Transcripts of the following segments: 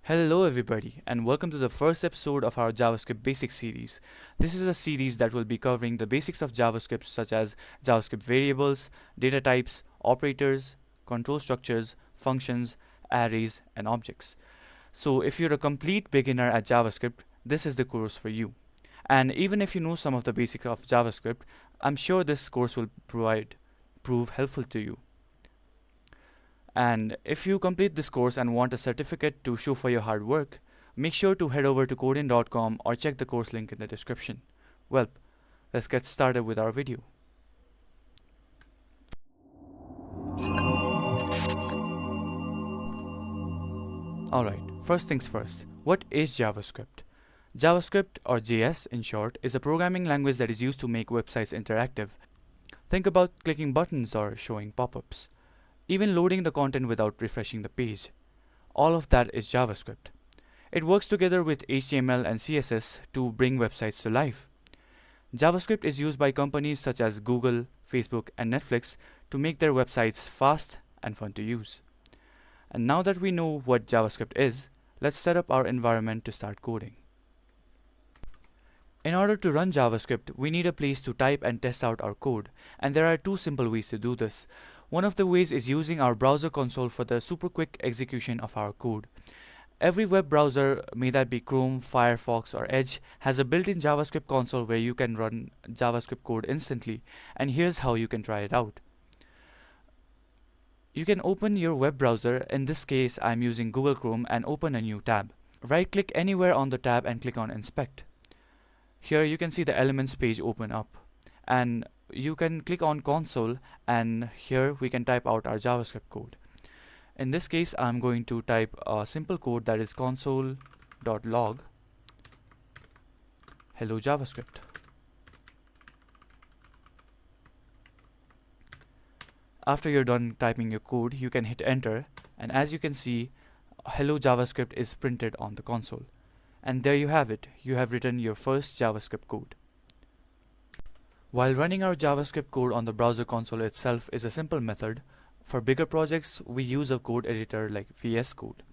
Hello everybody and welcome to the first episode of our JavaScript Basics series. This is a series that will be covering the basics of JavaScript such as JavaScript variables, data types, operators, control structures, functions, arrays, and objects. So if you're a complete beginner at JavaScript, this is the course for you. And even if you know some of the basics of JavaScript, I'm sure this course will prove helpful to you. And if you complete this course and want a certificate to show for your hard work, make sure to head over to codin.com or check the course link in the description. Well, let's get started with our video. Alright, first things first, what is JavaScript? JavaScript, or JS in short, is a programming language that is used to make websites interactive. Think about clicking buttons or showing pop-ups. Even loading the content without refreshing the page. All of that is JavaScript. It works together with HTML and CSS to bring websites to life. JavaScript is used by companies such as Google, Facebook, and Netflix to make their websites fast and fun to use. And now that we know what JavaScript is, let's set up our environment to start coding. In order to run JavaScript, we need a place to type and test out our code, and there are two simple ways to do this. One of the ways is using our browser console for the super quick execution of our code. Every web browser, may that be Chrome, Firefox, or Edge, has a built-in JavaScript console where you can run JavaScript code instantly, and here's how you can try it out. You can open your web browser, in this case I'm using Google Chrome, and open a new tab. Right-click anywhere on the tab and click on Inspect. Here you can see the Elements page open up, and you can click on console, and here we can type out our JavaScript code. In this case, I'm going to type a simple code that is console.log hello JavaScript. After you're done typing your code, you can hit enter, and as you can see, hello JavaScript is printed on the console. And there you have it, you have written your first JavaScript code. While running our JavaScript code on the browser console itself is a simple method, for bigger projects we use a code editor like VS Code.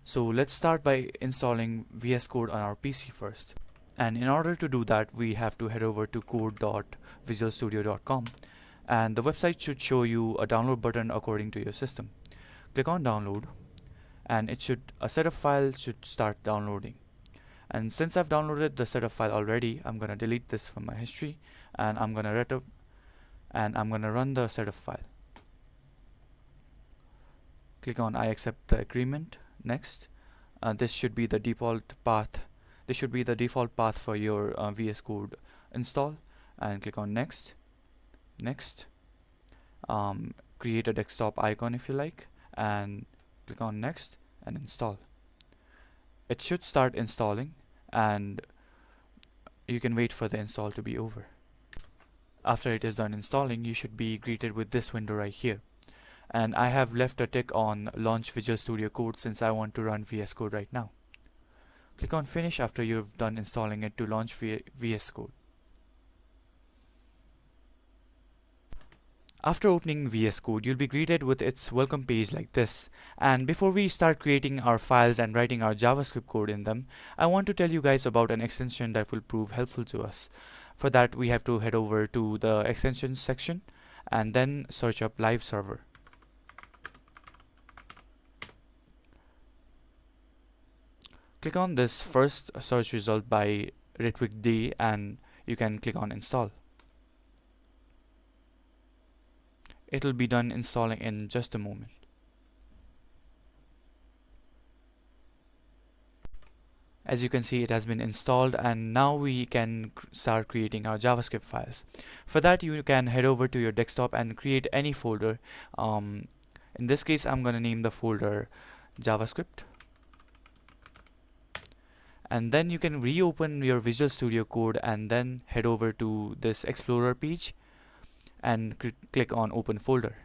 So let's start by installing VS Code on our PC first. And in order to do that, we have to head over to code.visualstudio.com, and the website should show you a download button according to your system. Click on download, and a set of files should start downloading. And since I've downloaded the setup file already, I'm gonna delete this from my history, and I'm gonna run the setup file. Click on I accept the agreement. Next, this should be the default path. This should be the default path for your VS Code install. And click on next. Next. Create a desktop icon if you like, and click on next and install. It should start installing, and you can wait for the install to be over. After it is done installing, you should be greeted with this window right here. And I have left a tick on Launch Visual Studio Code since I want to run VS Code right now. Click on Finish after you've done installing it to launch VS Code. After opening VS Code, you'll be greeted with its welcome page like this. And before we start creating our files and writing our JavaScript code in them, I want to tell you guys about an extension that will prove helpful to us. For that, we have to head over to the extensions section and then search up Live Server. Click on this first search result by Ritwik D, and you can click on install. It'll be done installing in just a moment. As you can see, it has been installed, and now we can start creating our JavaScript files. For that, you can head over to your desktop and create any folder. In this case, I'm going to name the folder JavaScript. And then you can reopen your Visual Studio Code and then head over to this Explorer page and click on Open Folder.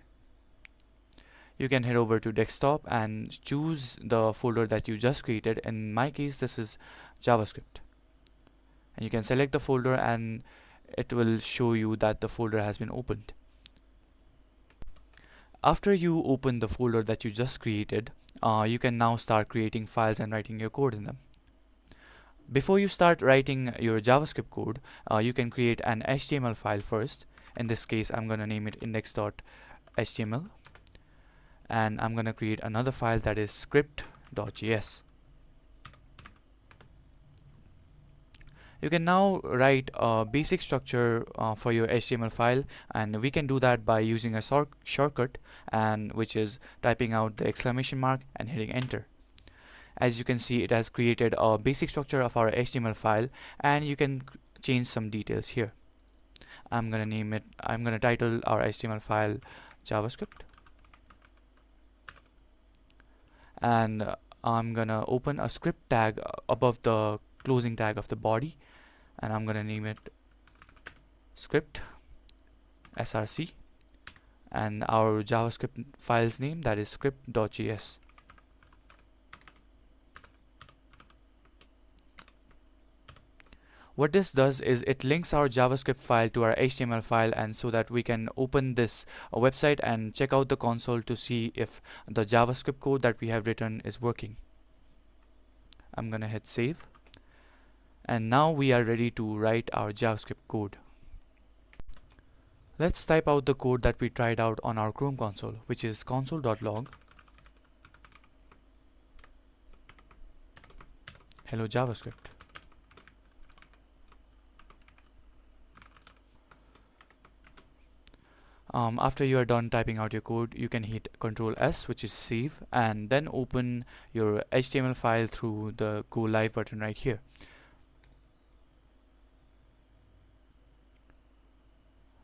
You can head over to Desktop and choose the folder that you just created. In my case, this is JavaScript. And you can select the folder, and it will show you that the folder has been opened. After you open the folder that you just created, you can now start creating files and writing your code in them. Before you start writing your JavaScript code, you can create an HTML file first. In this case, I'm going to name it index.html, and I'm going to create another file that is script.js. You can now write a basic structure for your HTML file, and we can do that by using a shortcut, and which is typing out the exclamation mark and hitting enter. As you can see, it has created a basic structure of our HTML file, and you can change some details here. I'm going to title our HTML file JavaScript, and I'm going to open a script tag above the closing tag of the body, and I'm going to name it script src, and our JavaScript file's name, that is script.js. What this does is it links our JavaScript file to our HTML file, and so that we can open this website and check out the console to see if the JavaScript code that we have written is working. I'm gonna hit save, and now we are ready to write our JavaScript code. Let's type out the code that we tried out on our Chrome console, which is console.log hello JavaScript. After you are done typing out your code, you can hit Ctrl S, which is save, and then open your HTML file through the Go Live button right here.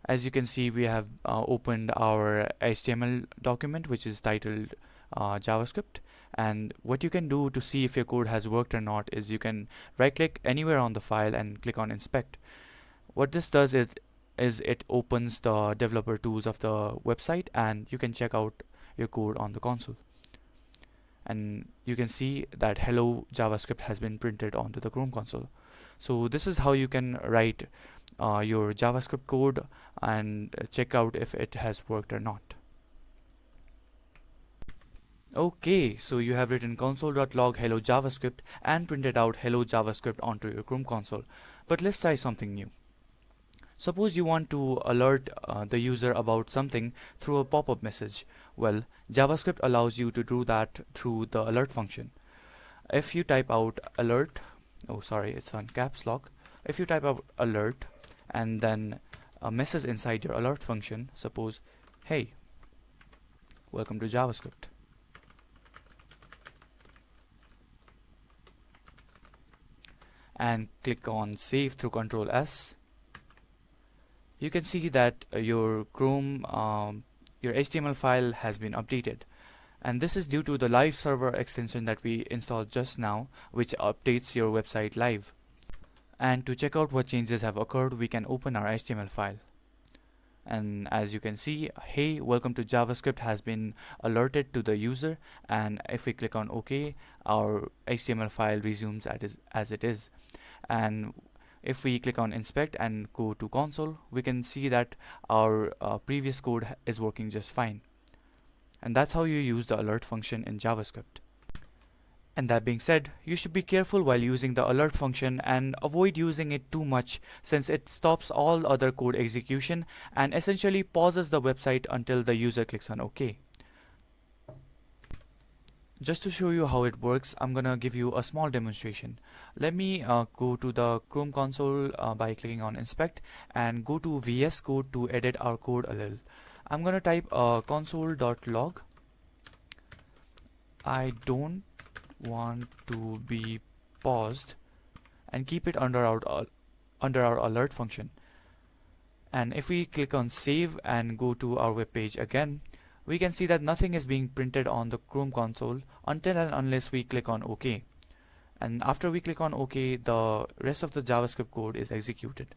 As you can see, we have opened our HTML document, which is titled JavaScript. And what you can do to see if your code has worked or not is you can right click anywhere on the file and click on inspect. What this does is it opens the developer tools of the website, and you can check out your code on the console. And you can see that hello JavaScript has been printed onto the Chrome console. So this is how you can write your JavaScript code and check out if it has worked or not. Okay, so you have written console.log hello JavaScript and printed out hello JavaScript onto your Chrome console. But let's try something new. Suppose you want to alert the user about something through a pop-up message. Well, JavaScript allows you to do that through the alert function. If you type out alert, oh sorry, it's on caps lock. If you type out alert and then a message inside your alert function, suppose, hey, welcome to JavaScript. And click on save through Ctrl S. You can see that your Chrome, your HTML file has been updated, and this is due to the live server extension that we installed just now, which updates your website live. And to check out what changes have occurred, we can open our HTML file, and as you can see, hey, welcome to JavaScript has been alerted to the user, and if we click on OK, our HTML file resumes as it is. And if we click on inspect and go to console, we can see that our previous code is working just fine. And that's how you use the alert function in JavaScript. And that being said, you should be careful while using the alert function and avoid using it too much, since it stops all other code execution and essentially pauses the website until the user clicks on OK. Just to show you how it works, I'm gonna give you a small demonstration. Let me go to the Chrome console by clicking on inspect and go to VS Code to edit our code a little. I'm gonna type console.log. I don't want to be paused, and keep it under our alert function. And if we click on save and go to our web page again, we can see that nothing is being printed on the Chrome console until and unless we click on OK. And after we click on OK, the rest of the JavaScript code is executed.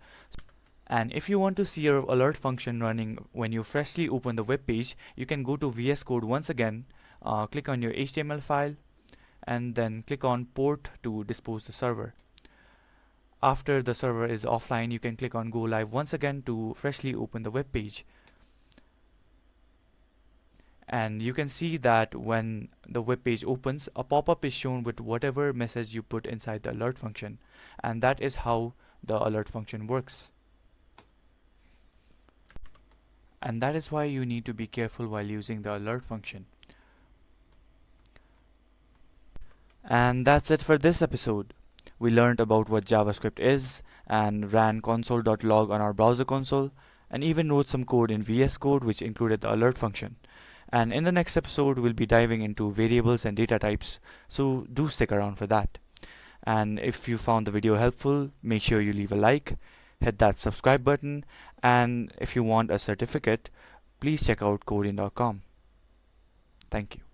And if you want to see your alert function running when you freshly open the web page, you can go to VS Code once again, click on your HTML file, and then click on port to dispose the server. After the server is offline, you can click on Go Live once again to freshly open the web page. And you can see that when the web page opens, a pop-up is shown with whatever message you put inside the alert function, and that is how the alert function works. And that is why you need to be careful while using the alert function. And that's it for this episode. We learned about what JavaScript is and ran console.log on our browser console, and even wrote some code in VS Code which included the alert function. And in the next episode, we'll be diving into variables and data types, so do stick around for that. And if you found the video helpful, make sure you leave a like, hit that subscribe button, and if you want a certificate, please check out coding.com. Thank you.